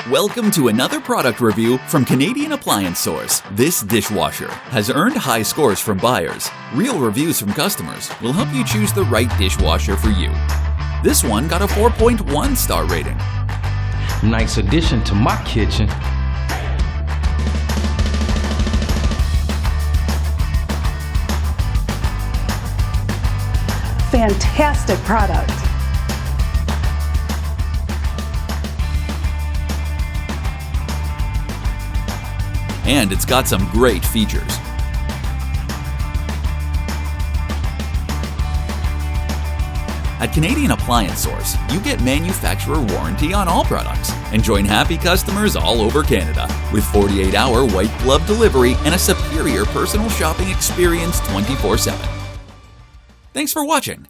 Welcome to another product review from Canadian Appliance Source. This dishwasher has earned high scores from buyers. Real reviews from customers will help you choose the right dishwasher for you. This one got a 4.1 star rating. Nice addition to my kitchen. Fantastic product. And it's got some great features. At Canadian Appliance Source, you get manufacturer warranty on all products and join happy customers all over Canada with 48-hour white glove delivery and a superior personal shopping experience 24/7. Thanks for watching.